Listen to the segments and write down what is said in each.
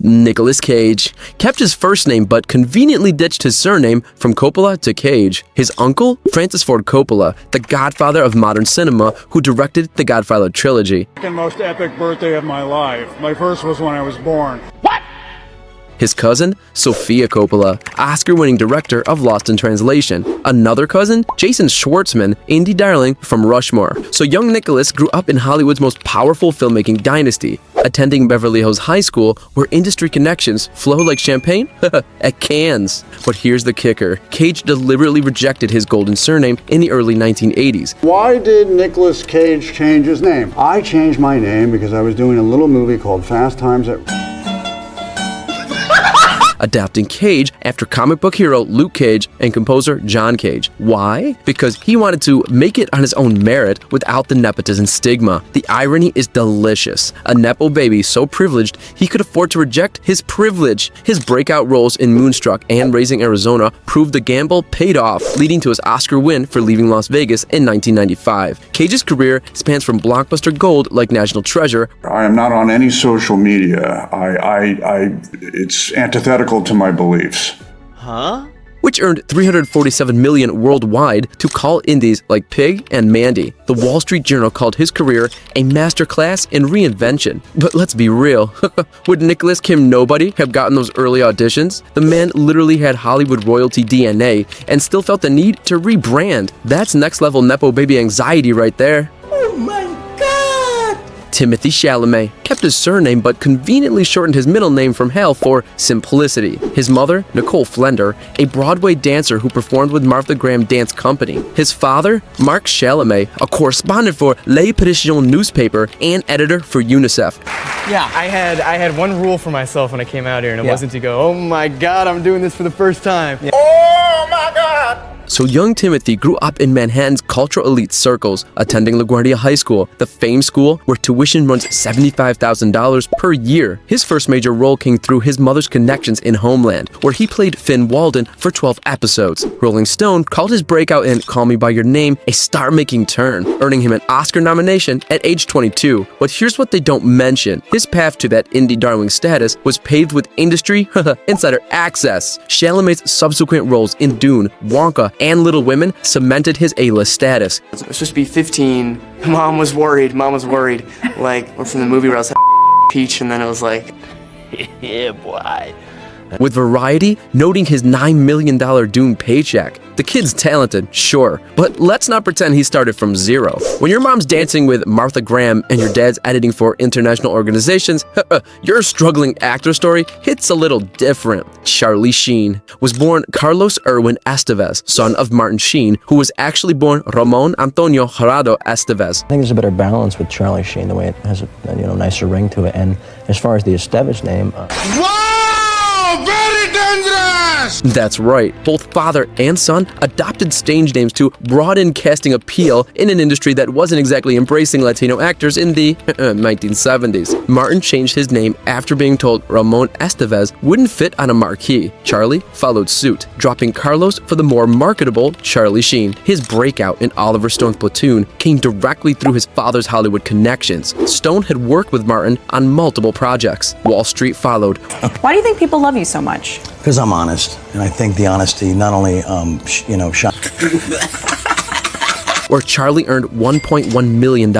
Nicolas Cage kept his first name but conveniently ditched his surname from Coppola to Cage. His uncle, Francis Ford Coppola, the godfather of modern cinema, who directed the Godfather trilogy. Second most epic birthday of my life. My first was when I was born. His cousin, Sofia Coppola, Oscar-winning director of Lost in Translation. Another cousin, Jason Schwartzman, indie darling from Rushmore. So young Nicholas grew up in Hollywood's most powerful filmmaking dynasty, attending Beverly Hills High School, where industry connections flow like champagne at Cannes. But here's the kicker. Cage deliberately rejected his golden surname in the early 1980s. Why did Nicolas Cage change his name? I changed my name because I was doing a little movie called Fast Times at... adapting Cage after comic book hero Luke Cage and composer John Cage. Why? Because he wanted to make it on his own merit without the nepotism stigma. The irony is delicious. A Nepo baby so privileged he could afford to reject his privilege. His breakout roles in Moonstruck and Raising Arizona proved the gamble paid off, leading to his Oscar win for Leaving Las Vegas in 1995. Cage's career spans from blockbuster gold like National Treasure. I am not on any social media. It's antithetical to my beliefs. Which earned $347 million worldwide to call indies like Pig and Mandy. The Wall Street Journal called his career a masterclass in reinvention. But let's be real, would Nicolas Kim Nobody have gotten those early auditions? The man literally had Hollywood royalty DNA and still felt the need to rebrand. That's next level Nepo baby anxiety right there. Oh my God! Timothee Chalamet kept his surname but conveniently shortened his middle name from Hale for simplicity. His mother, Nicole Flender, a Broadway dancer who performed with Martha Graham Dance Company. His father, Mark Chalamet, a correspondent for Les Parisiens newspaper and editor for UNICEF. Yeah, I had one rule for myself when I came out here, and it wasn't to go, oh my God, I'm doing this for the first time. Yeah. Oh my God! So young Timothy grew up in Manhattan's cultural elite circles, attending LaGuardia High School, the famed school where tuition runs $75,000 per year. His first major role came through his mother's connections in Homeland, where he played Finn Walden for 12 episodes. Rolling Stone called his breakout in Call Me By Your Name a star-making turn, earning him an Oscar nomination at age 22. But here's what they don't mention. His path to that indie darling status was paved with industry insider access. Chalamet's subsequent roles in Dune, Wonka, and Little Women cemented his A-list status. I was supposed to be 15. Mom was worried. Like, we're from the movie where I was Peach, and then it was like, yeah, boy. With Variety noting his $9 million Dune paycheck. The kid's talented, sure, but let's not pretend he started from zero. When your mom's dancing with Martha Graham and your dad's editing for international organizations, your struggling actor story hits a little different. Charlie Sheen was born Carlos Erwin Estevez, son of Martin Sheen, who was actually born Ramon Antonio Gerardo Estevez. I think there's a better balance with Charlie Sheen, the way it has a nicer ring to it. And as far as the Estevez name... Very dangerous! That's right. Both father and son adopted stage names to broaden casting appeal in an industry that wasn't exactly embracing Latino actors in the 1970s. Martin changed his name after being told Ramon Estevez wouldn't fit on a marquee. Charlie followed suit, dropping Carlos for the more marketable Charlie Sheen. His breakout in Oliver Stone's Platoon came directly through his father's Hollywood connections. Stone had worked with Martin on multiple projects. Wall Street followed. Why do you think people love you so much? Because I'm honest, and I think the honesty not only, where Charlie earned $1.1 million,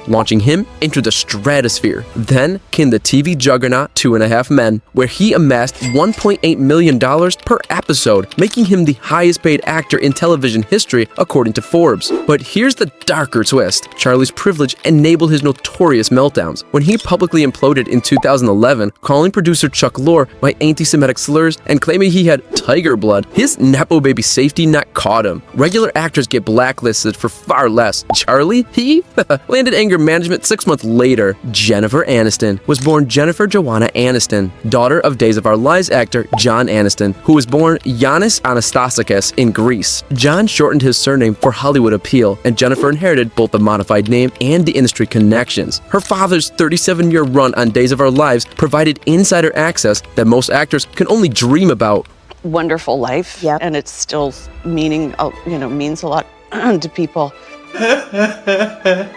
launching him into the stratosphere. Then came the TV juggernaut 2.5 Men, where he amassed $1.8 million per episode, making him the highest paid actor in television history, according to Forbes. But here's the darker twist. Charlie's privilege enabled his notorious meltdowns. When he publicly imploded in 2011, calling producer Chuck Lorre by anti-Semitic slurs and claiming he had tiger blood, his Nepo baby safety net caught him. Regular actors get blacklisted for far less. Charlie, he landed anger management 6 months later. Jennifer Aniston was born Jennifer Joanna Aniston, daughter of Days of Our Lives actor John Aniston, who was born Giannis Anastasakis in Greece. John shortened his surname for Hollywood appeal, and Jennifer inherited both the modified name and the industry connections. Her father's 37-year run on Days of Our Lives provided insider access that most actors can only dream about. Wonderful life, and it's still means a lot to people.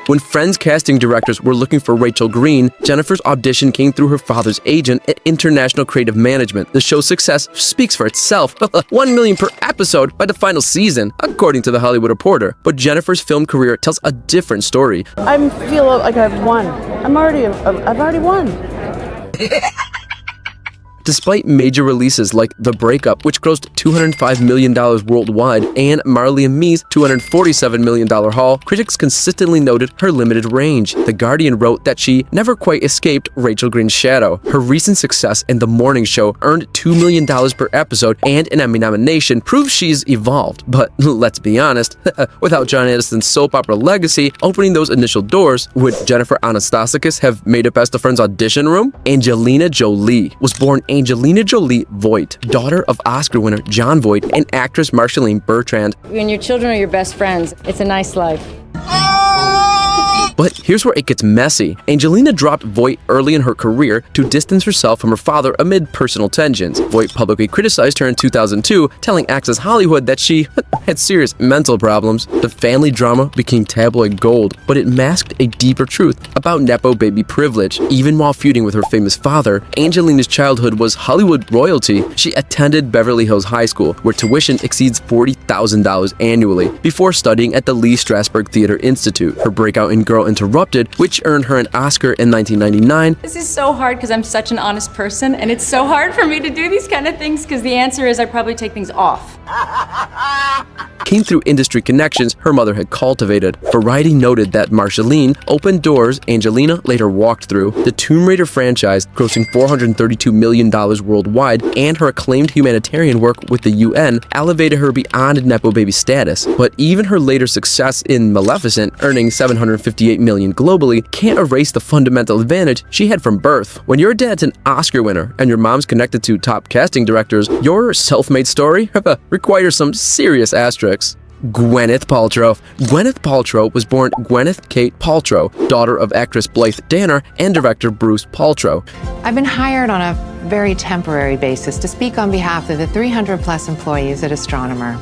When Friends casting directors were looking for Rachel Green, Jennifer's audition came through her father's agent at International Creative Management. The show's success speaks for itself. $1 million per episode by the final season, according to The Hollywood Reporter. But Jennifer's film career tells a different story. I feel like I've won. I've already won. Despite major releases like The Breakup, which grossed $205 million worldwide, and Marley and Me's $247 million haul, critics consistently noted her limited range. The Guardian wrote that she never quite escaped Rachel Green's shadow. Her recent success in The Morning Show earned $2 million per episode and an Emmy nomination proves she's evolved. But let's be honest, without John Aniston's soap opera legacy opening those initial doors, would Jennifer Anastasakis have made it past the Friends audition room? Angelina Jolie was born Angelina Jolie Voight, daughter of Oscar winner Jon Voight and actress Marceline Bertrand. When your children are your best friends, it's a nice life. But here's where it gets messy. Angelina dropped Voight early in her career to distance herself from her father amid personal tensions. Voight publicly criticized her in 2002, telling Access Hollywood that she had serious mental problems. The family drama became tabloid gold, but it masked a deeper truth about Nepo baby privilege. Even while feuding with her famous father, Angelina's childhood was Hollywood royalty. She attended Beverly Hills High School, where tuition exceeds $40,000 annually, before studying at the Lee Strasberg Theater Institute. Her breakout in Girl Interrupted, which earned her an Oscar in 1999. This is so hard because I'm such an honest person, and it's so hard for me to do these kind of things because the answer is I probably take things off. Came through industry connections her mother had cultivated. Variety noted that Marceline opened doors Angelina later walked through. The Tomb Raider franchise, grossing $432 million worldwide, and her acclaimed humanitarian work with the UN elevated her beyond Nepo baby status. But even her later success in Maleficent, earning $758 million globally, can't erase the fundamental advantage she had from birth. When your dad's an Oscar winner and your mom's connected to top casting directors, your self-made story requires some serious asterisks. Gwyneth Paltrow. Gwyneth Paltrow was born Gwyneth Kate Paltrow, daughter of actress Blythe Danner and director Bruce Paltrow. I've been hired on a very temporary basis to speak on behalf of the 300-plus employees at Astronomer.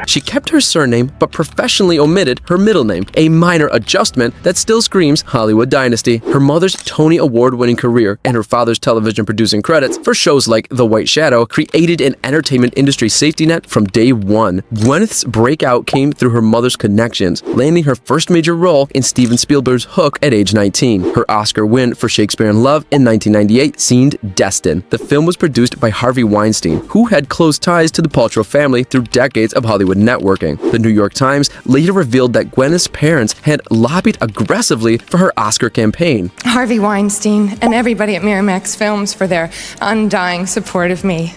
She kept her surname but professionally omitted her middle name, a minor adjustment that still screams Hollywood dynasty. Her mother's Tony Award-winning career and her father's television producing credits for shows like The White Shadow created an entertainment industry safety net from day one. Gwyneth's breakout came through her mother's connections, landing her first major role in Steven Spielberg's Hook at age 19. Her Oscar win for Shakespeare in Love in 1998 seemed destined. The film was produced by Harvey Weinstein, who had close ties to the Paltrow family through decades of Hollywood networking. The New York Times later revealed that Gwyneth's parents had lobbied aggressively for her Oscar campaign. Harvey Weinstein and everybody at Miramax Films for their undying support of me.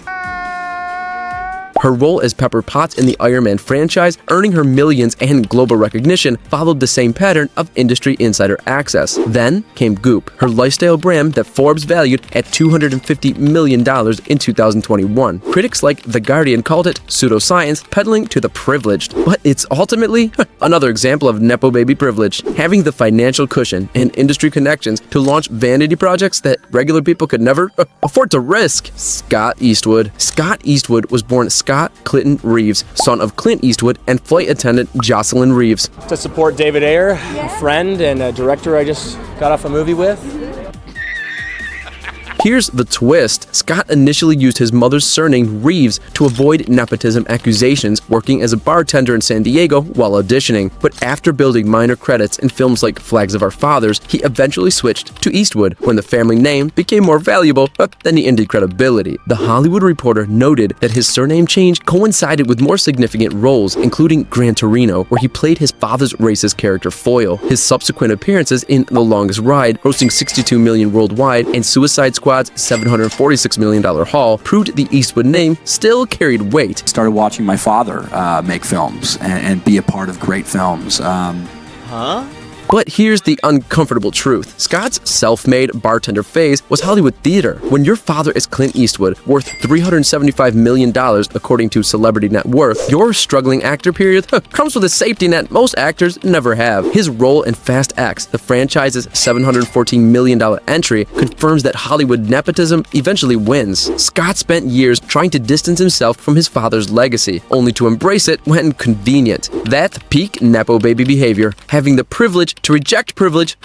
Her role as Pepper Potts in the Iron Man franchise, earning her millions and global recognition, followed the same pattern of industry insider access. Then came Goop, her lifestyle brand that Forbes valued at $250 million in 2021. Critics like The Guardian called it pseudoscience peddling to the privileged. But it's ultimately another example of Nepo baby privilege, having the financial cushion and industry connections to launch vanity projects that regular people could never afford to risk. Scott Eastwood. Scott Eastwood was born Scott Clinton Reeves, son of Clint Eastwood and flight attendant Jocelyn Reeves. To support David Ayer, a friend and a director I just got off a movie with. Here's the twist. Scott initially used his mother's surname Reeves to avoid nepotism accusations, working as a bartender in San Diego while auditioning. But after building minor credits in films like Flags of Our Fathers, he eventually switched to Eastwood when the family name became more valuable than the indie credibility. The Hollywood Reporter noted that his surname change coincided with more significant roles, including Gran Torino, where he played his father's racist character Foyle. His subsequent appearances in The Longest Ride, grossing $62 million worldwide, and Suicide Squad's $746 million haul proved the Eastwood name still carried weight. Started watching my father make films and be a part of great films. But here's the uncomfortable truth. Scott's self-made bartender phase was Hollywood theater. When your father is Clint Eastwood, worth $375 million according to Celebrity Net Worth, your struggling actor period comes with a safety net most actors never have. His role in Fast X, the franchise's $714 million entry, confirms that Hollywood nepotism eventually wins. Scott spent years trying to distance himself from his father's legacy, only to embrace it when convenient. That's peak Nepo baby behavior, having the privilege to reject privilege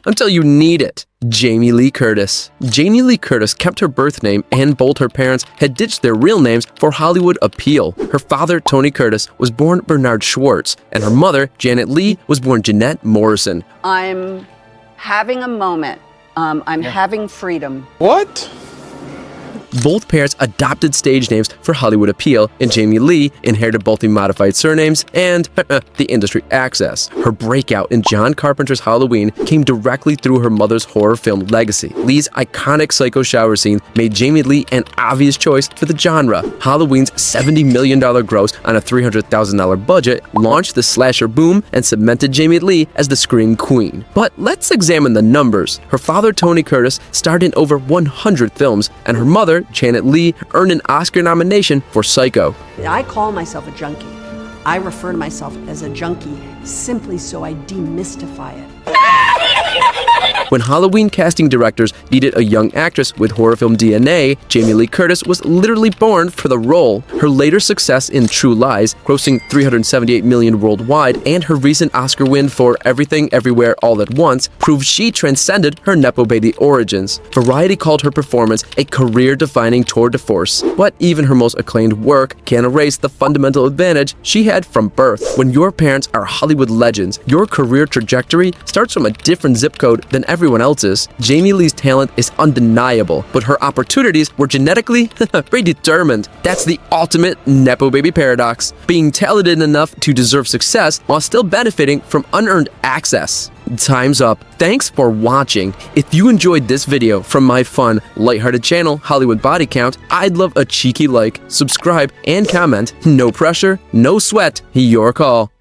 until you need it. Jamie Lee Curtis. Jamie Lee Curtis kept her birth name, and both her parents had ditched their real names for Hollywood appeal. Her father, Tony Curtis, was born Bernard Schwartz, and her mother, Janet Lee, was born Jeanette Morrison. I'm having a moment. I'm having freedom. What? Both parents adopted stage names for Hollywood appeal, and Jamie Lee inherited both the modified surnames and the industry access. Her breakout in John Carpenter's Halloween came directly through her mother's horror film legacy. Lee's iconic psycho shower scene made Jamie Lee an obvious choice for the genre. Halloween's $70 million gross on a $300,000 budget launched the slasher boom and cemented Jamie Lee as the scream queen. But let's examine the numbers. Her father, Tony Curtis, starred in over 100 films, and her mother, Janet Lee, earned an Oscar nomination for Psycho. I call myself a junkie. I refer to myself as a junkie simply so I demystify it. When Halloween casting directors needed a young actress with horror film DNA, Jamie Lee Curtis was literally born for the role. Her later success in True Lies, grossing $378 million worldwide, and her recent Oscar win for Everything Everywhere All at Once proved she transcended her Nepo baby origins. Variety called her performance a career-defining tour de force. But even her most acclaimed work can't erase the fundamental advantage she had from birth. When your parents are Hollywood legends, your career trajectory starts from a different zip code than everyone else's. Jamie Lee's talent is undeniable, but her opportunities were genetically predetermined. That's the ultimate Nepo baby paradox. Being talented enough to deserve success while still benefiting from unearned access. Time's up. Thanks for watching. If you enjoyed this video from my fun, lighthearted channel, Hollywood Body Count, I'd love a cheeky like, subscribe, and comment. No pressure, no sweat, your call.